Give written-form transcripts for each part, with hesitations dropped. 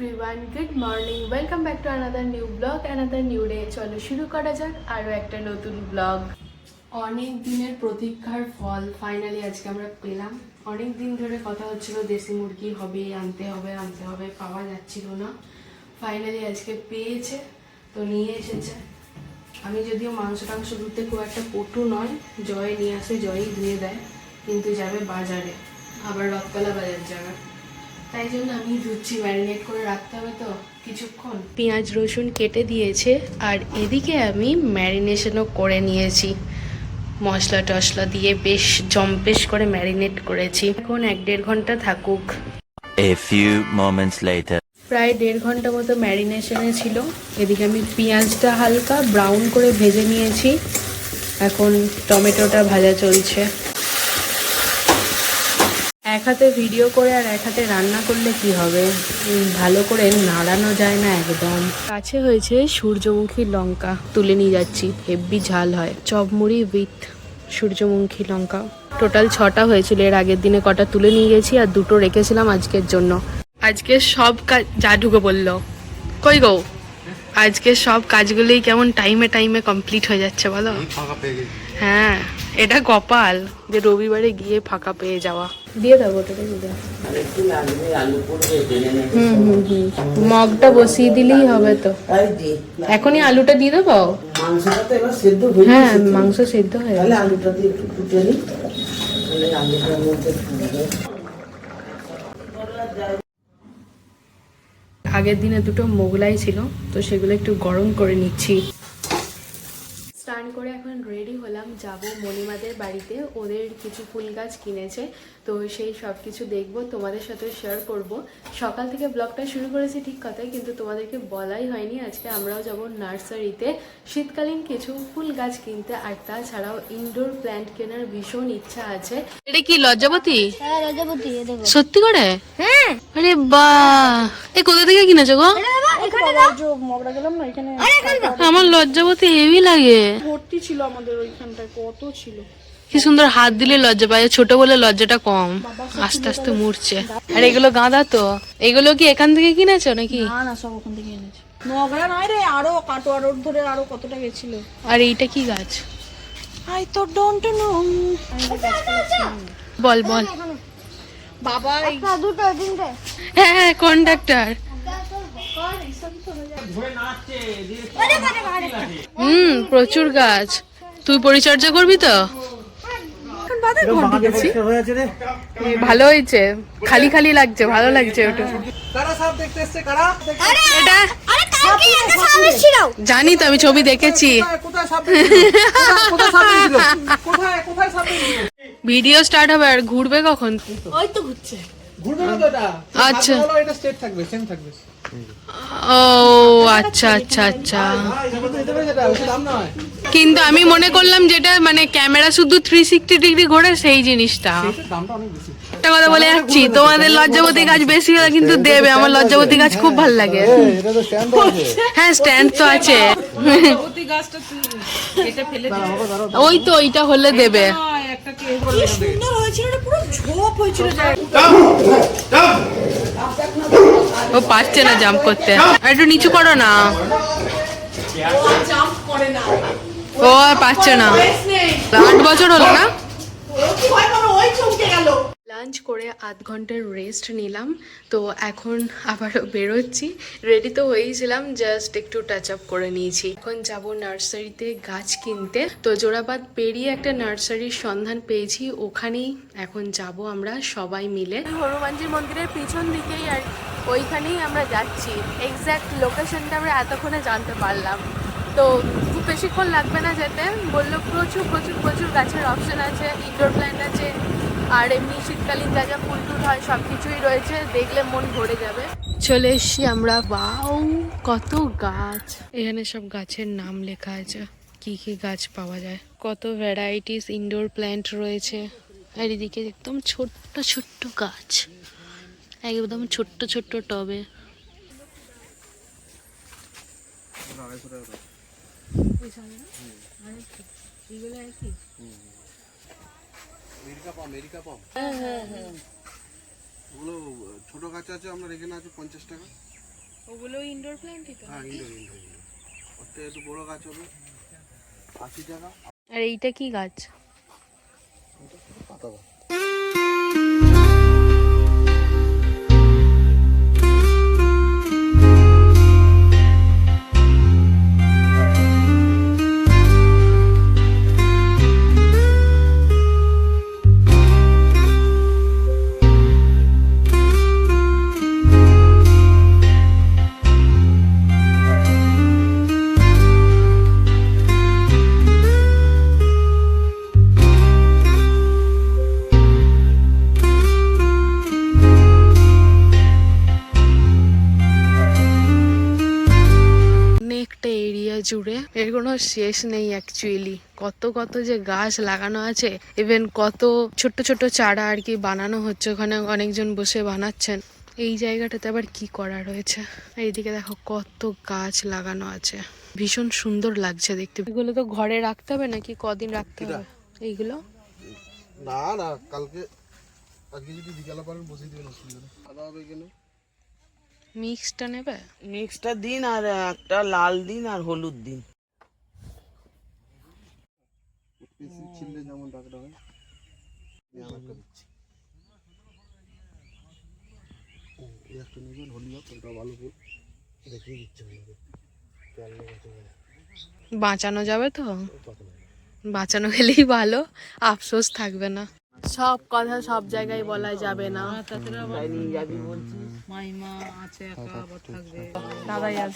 Everyone, good morning, welcome back to another new blog, another new day. চলো শুরু করা যাক আরও একটা নতুন ব্লগ। অনেক দিনের প্রতীক্ষার ফল ফাইনালি আজকে আমরা পেলাম। অনেক দিন ধরে কথা হচ্ছিল দেশি মুরগি হবে, আনতে হবে, পাওয়া যাচ্ছিল না। ফাইনালি আজকে পেয়েছে, তো নিয়ে এসেছে। আমি যদিও মাংস টাংস ধুতে খুব একটা পটু নয়, জয় নিয়ে আসে, জয়ই ধুয়ে দেয়, কিন্তু যাবে বাজারে, আবার রথতলা বাজার যাবে, তাই জন্য আমি ধুচ্ছি। ম্যারিনেট করে রাখতে হবে তো কিছুক্ষণ। পেঁয়াজ রসুন কেটে দিয়েছে, আর এদিকে আমি ম্যারিনেশনও করে নিয়েছি, মশলা টশলা দিয়ে বেশ জম্পেশ করে ম্যারিনেট করেছি। এখন 1-1.5 ঘন্টা থাকুক। A few moments later. প্রায় 1.5 ঘন্টা মতো ম্যারিনেশনে ছিল। এদিকে আমি পেঁয়াজটা হালকা ব্রাউন করে ভেজে নিয়েছি, এখন টমেটোটা ভাজা চলছে। এক হাতে ভিডিও করে আর এক হাতে রান্না করলে কি হবে, ভালো করে নাড়ানো যায় না একদম। কাছে হয়েছে সূর্যমুখী লঙ্কা, তুলে নিয়ে যাচ্ছি, হেভি ঝাল হয়। চপমুড়ি উইথ সূর্যমুখী লঙ্কা। টোটাল 6টা হয়েছিল, এর আগের দিনে কটা তুলে নিয়ে গেছি আর 2টো রেখেছিলাম আজকের জন্য। আজকে সব কাজ যা ঢুকে বললো, কই গো, আজকে সব কাজগুলোই কেমন টাইমে কমপ্লিট হয়ে যাচ্ছে বলো। হ্যাঁ, এটা কপাল যে রবিবারে গিয়ে ফাঁকা পেয়ে যাওয়া। দিয়ে দেবো তোকে, মগটা বসিয়ে দিলেই হবে তো। এখনই আলুটা দিয়ে দেবো। হ্যাঁ, মাংস সেদ্ধ হয়ে গেছে। আলুটা দিয়ে একটু ফুটে নিই, আলুটার মধ্যে আগের দিনে 2টো মোগলাই ছিল, তো সেগুলো একটু গরম করে নিচ্ছি। স্নান করে এখন রেডি হলাম, যাব মণিমাদের বাড়িতে। ওদের কিছু ফুল গাছ কিনেছে, তো সেই সব কিছু দেখবো, তোমাদের সাথে শেয়ার করব। সকাল থেকে ব্লগটা শুরু করেছি ঠিক কথাই, কিন্তু তোমাদেরকে বলাই হয়নি আজকে আমরাও যাব নার্সারিতে শীতকালীন কিছু ফুল গাছ কিনতে, আর তাছাড়াও ইনডোর প্ল্যান্ট কেনার ভীষণ ইচ্ছা আছে। এটা কি লজ্জাবতী? হ্যাঁ লজ্জাবতী, দেখো। সত্যি করে? হ্যাঁ। আরে বাহ, এই কোথা থেকে কিনেছো গো? আমার লজ্জাবতী হেভি লাগে। ভর্তি ছিল আমাদের ওইখানটায়, কত ছিল। কি সুন্দর, হাত দিলে লজ্জা পায়, ছোট বলে লজ্জাটা কম, আস্তে আস্তে মুড়ছে। আর এগুলো গাঁদা তো, এগুলো কি এখান থেকে কিনেছো নাকি? না না, সব ওখান থেকে এনেছে। নগরা নয় রে, আরো কাটোয়া রোড ধরে আরো কতটা গেছিল। আর এইটা কি গাছ? আই তো ডোন্ট নো। বল বল বাবা, একটা দুটো তিনটে। হ্যাঁ, কন্ডাক্টর। প্রচুর গাছ। তুই পরিচর্যা করবি তো? ভালো হয়েছে, খালি খালি লাগছে, ভালো লাগছে ওটা। এটা জানি তো, আমি ছবি দেখেছি। ভিডিও স্টার্ট হবে, আর ঘুরবে কখন? ওই তো ঘুরছে। আচ্ছা, ও আচ্ছা আচ্ছা আচ্ছা। কিন্তু আমি মনে করলাম যেটা মানে ক্যামেরা শুধু 360 ডিগ্রি ঘোরে সেই জিনিসটা। একটা কথা বলে যাচ্ছি, তোমাদের লজ্জাবতী গাছ বেশি হলে কিন্তু দেবে, আমার লজ্জাবতী গাছ খুব ভালো লাগে। হ্যাঁ, স্ট্যান্ড তো আছে। ওই তো, ওইটা হলে দেবে। সুন্দর হয়েছিল রে, পুরো ঝোপ হয়েছিল। ও পারছে না জাম্প করতে, আর একটু নিচু করো না। ও আর পারছে না, 8 বছর হলো না। লাঞ্চ করে 1/2 ঘন্টার রেস্ট নিলাম, তো এখন আবারও বেরোচ্ছি। রেডি তো হয়েছিলাম, জাস্ট একটু টাচ আপ করে নিয়েছি। এখন যাব নার্সারিতে গাছ কিনতে। তো জোড়াবাদ পেরিয়ে একটা নার্সারির সন্ধান পেয়েছি, ওখানেই এখন যাব আমরা সবাই মিলে। হনুমানজির মন্দিরের পিছন দিকেই, আর ওইখানেই আমরা যাচ্ছি। এক্স্যাক্ট লোকেশনটা আমরা এতক্ষণে জানতে পারলাম, তো খুব বেশিক্ষণ লাগবে না যেতে। বললো প্রচুর প্রচুর প্রচুর গাছের অপশন আছে, ইনডোর প্ল্যান্ট আছে, আর এমনি শীতকালীন যা যা ফুল টুল হয় সব কিছুই রয়েছে, দেখলে মন ভরে যাবে। চলে এসছি আমরা। বাউ, কত গাছ! এখানে সব গাছের নাম লেখা আছে, কি কি গাছ পাওয়া যায়, কত ভ্যারাইটিস ইনডোর প্ল্যান্ট রয়েছে। আর এদিকে একদম ছোট্ট ছোট্ট গাছ, একদম ছোট্ট ছোট্ট টবে। ওগুলো ছোট গাছ আছে, আমরা রেখে না আছে 50 টাকা। ওগুলো ইনডোর প্ল্যান্টই তো। হ্যাঁ ইনডোর ইনডোর ওটা একটু বড় গাছ হবে 80 টাকা। আর এইটা কি গাছ? পাতা গাছ। অনেকটা এরিয়া জুড়ে এর কোনো শেষ নেই অ্যাকচুয়ালি। কত কত যে গাছ লাগানো আছে, ইভেন কত ছোট্ট ছোট্ট চারা আর কি বানানো হচ্ছে, ওখানে অনেকজন বসে বানাচ্ছেন। এই জায়গাটাতে আবার কি করা রয়েছে, এইদিকে দেখো কত গাছ লাগানো আছে, ভীষণ সুন্দর লাগছে দেখতে। এগুলো তো ঘরে রাখতে হবে নাকি কদিন রাখতে হবে এইগুলো? না না কালকে আজকে যদি বিকালে পারেন বসিয়ে দিবেন, অসুবিধা নেই। খাওয়া হবে এখানে মিক্সটা নেবে? মিক্সটা দিন, আর একটা লাল দিন আর হলুদ দিন। বেশি ছিললে যেমন ডাকটা হয় আমি একটা দিচ্ছি। এই একটা নেবেন হলুদ, ওটা ভালো করে দেখিয়ে দিচ্ছে আপনাকে। চাললে গেছে বাঁচানো যাবে তো? বাঁচানো গেলেই ভালো, আফসোস থাকবে না। সব কথা সব জায়গায় বলা যাবে না।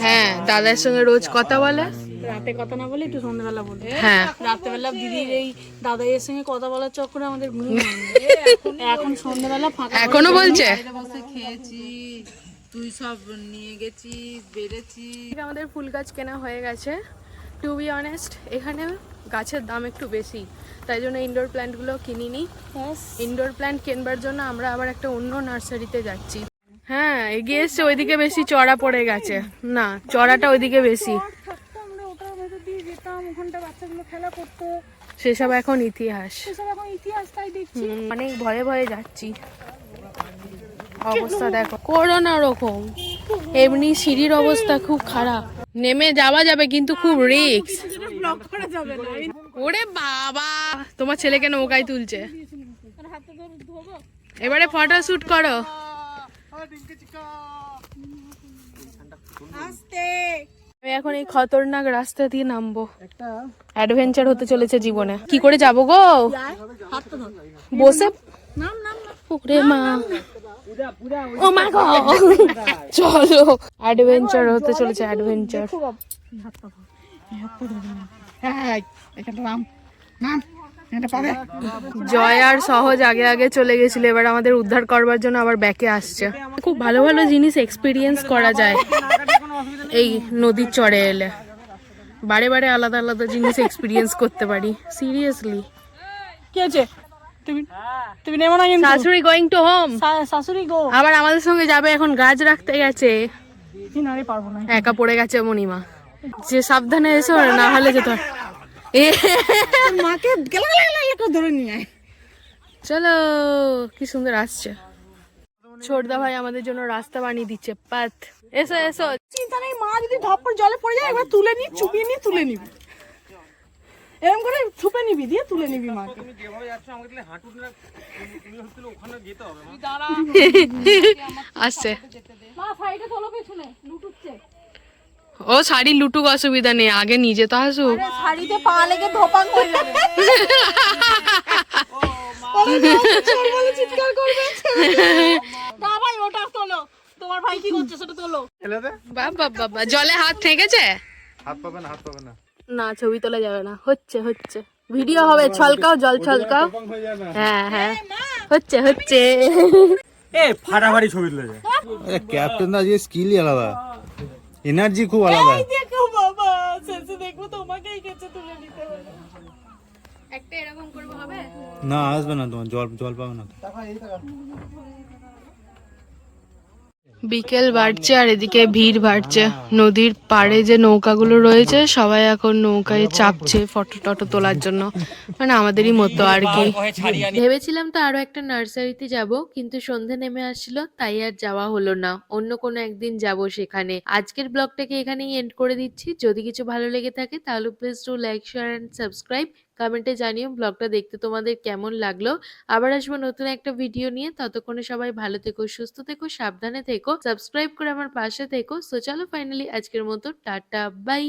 হ্যাঁ, দাদার সঙ্গে রোজ কথা বলে, রাতে কথা না বলে একটু সন্ধ্যাবেলা বলে। হ্যাঁ রাত্রেবেলা দিদির এই দাদাইয়ের সঙ্গে কথা বলার চক্করে আমাদের ঘুম হয়নি। এখন সন্ধ্যাবেলা ফাঁকা এখনো বলছে। তুই সব নিয়ে গেছিস, বেড়েছিস। আমাদের ফুল গাছ কেনা হয়ে গেছে। টু বি অনেস্ট এখানে গাছের দাম একটু বেশি, তাই জন্য ইনডোর প্ল্যান্টগুলো কিনিনি। ইনডোর প্ল্যান্ট কেনবার জন্য আমরা আবার একটা অন্য নার্সারিতে যাচ্ছি। হ্যাঁ এগিয়ে এসছে, ওইদিকে বেশি চড়া পড়ে গেছে, না চড়াটা ওইদিকে বেশি। আমরা ওটার ভেতর দিয়ে যেতাম, ওখানটা বাচ্চাগুলো খেলা করতো, সেসব এখন ইতিহাস। সেসব এখন ইতিহাস। তাই দেখছি অনেক ভয়ে ভয়ে যাচ্ছি। অবস্থা দেখো, করো না ওরকম, এমনি সিঁড়ির অবস্থা খুব খারাপ, নেমে যাওয়া যাবে কিন্তু খুব রিস্ক। ওরে বাবা, তোমার ছেলেকে নৌকায় তুলছে, এবারে ফটো শুট করো। আমি এখন এই খতরনাক রাস্তা দিয়ে নামবো, অ্যাডভেঞ্চার হতে চলেছে জীবনে। কি করে যাবো গো? বসে ওরে মা, ও মা গো, চলো অ্যাডভেঞ্চার হতে চলেছে, অ্যাডভেঞ্চার। জয় আর সহজ আগে আগে চলে গেছিল, এবার আমাদের উদ্ধার করবার জন্য আবার ব্যাকে আসছে। খুব ভালো ভালো জিনিস এক্সপিরিয়েন্স করা যায় এই নদীর চড়ে এলে, বারে বারে আলাদা আলাদা জিনিস এক্সপিরিয়েন্স করতে পারি। সিরিয়াসলি কি আছে? তুমি নেমো না কিন্তু। শাশুড়ি গোয়িং টু হোম, শাশুড়ি গো। আবার আমাদের সঙ্গে যাবে, এখন গাছ রাখতে গেছে, নারে পারবো না। একা পড়ে গেছে মণিমা। যে সাবধানে এসো, না হলে যেত। মাকে গেলা গেলা গেলা ধরে নিয়ে আয়। চলো, কি সুন্দর আসছে। ছোটদা ভাই আমাদের জন্য রাস্তা বানিয়ে দিচ্ছে, পাথ। এসো এসো, চিন্তা নেই, মা যদি ধপ করে জলে পড়ে যায় একবার তুলে নি, চুপিয়ে নি, তুলে নিবি, এরকম করে ছুপে নিবি, দিয়ে তুলে নিবি মাকে। আসছে মা সাইডে তোলো, পেছনে লুটুচ্ছে। ও শাড়ি লুটুক, অসুবিধা নেই, আগে নিজে তো আসুক। শাড়িতে পা লেগে ধপাং হয়ে যাবে। চিৎকার করবে। না ভাই ওটা তোলো, তোমার ভাই কি করছে সেটা তোলো। বাবা বাবা, জলে হাত ঠেকেছে? হাত পাবে না, হাত পাবে না। না ছবি তোলা যাবে না, হচ্ছে হচ্ছে ভিডিও হবে, ছলকাও, জল ছলকাও। হ্যাঁ হ্যাঁ হচ্ছে হচ্ছে। ফাটাফাটি ছবি তুলে যায়। আরে ক্যাপ্টেন দা আজকে স্কিলই আলাদা, এনার্জি খুব আলাদা। দেখো বাবা, শেষে দেখবো তোমাকেই কেচে তুলে নিতে হবে। একটা এরকম করবো হবে না, আসবে না, তোমার জল জল পাবে না। বিকেল বাড়ছে আর এদিকে ভিড় বাড়ছে। নদীর পাড়ে যে নৌকাগুলো রয়েছে সবাই এখন নৌকায় চাপছে ফটো টটো তোলার জন্য, মানে আমাদেরই মতো আর কি। ভেবেছিলাম তো আরো একটা নার্সারিতে যাব, কিন্তু সন্ধে নেমে আসছিল, তাই আর যাওয়া হলো না। অন্য কোনো একদিন যাব সেখানে। আজকের ব্লগটাকে এখানেই এন্ড করে দিচ্ছি। যদি কিছু ভালো লেগে থাকে তাহলে please do like, share and subscribe. কমেন্টে জানিও ব্লগটা দেখতে তোমাদের কেমন লাগলো। আবার আসবো নতুন একটা ভিডিও নিয়ে। ততক্ষণে সবাই ভালো থেকো, সুস্থ থেকো, সাবধানে থেকো, সাবস্ক্রাইব করে আমার পাশে থেকো। সো চলো ফাইনালি আজকের মতো টাটা বাই।